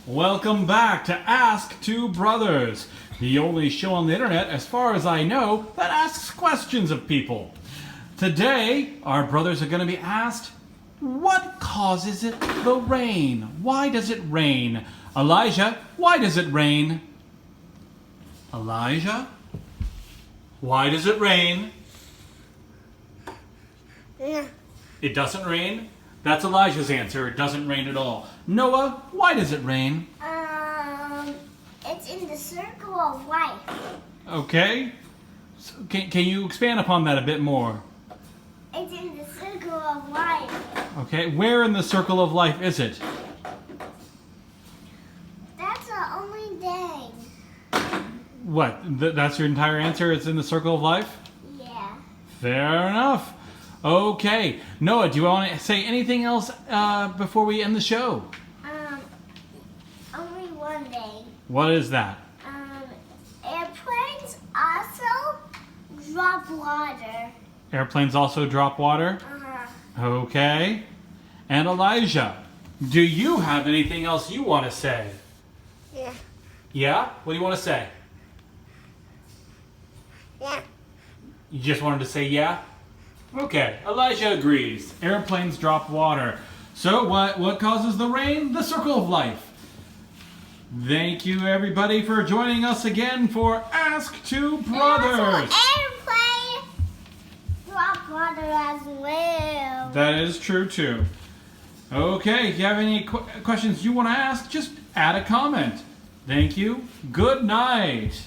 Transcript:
Welcome back to Ask Two Brothers, the only show on the internet, as far as I know, that asks questions of people. Today, our brothers are going to be asked, what causes it the rain? Why does it rain? Elijah, why does it rain? Elijah, why does it rain? Yeah. It doesn't rain? That's Elijah's answer. It doesn't rain at all. Noah, why does it rain? It's in the circle of life. Okay. So can you expand upon that a bit more? It's in the circle of life. Okay. Where in the circle of life is it? That's the only thing. What? That's your entire answer? It's in the circle of life? Yeah. Fair enough. Okay. Noah, do you want to say anything else before we end the show? Only one thing. What is that? Airplanes also drop water. Airplanes also drop water? Uh-huh. Okay. And Elijah, do you have anything else you want to say? Yeah. Yeah? What do you want to say? Yeah. You just wanted to say yeah? Okay, Elijah agrees. Airplanes drop water. So what causes the rain? The circle of life. Thank you everybody for joining us again for Ask Two Brothers. Airplane drop water as well. That is true too. Okay, if you have any questions you want to ask, just add a comment. Thank you. Good night.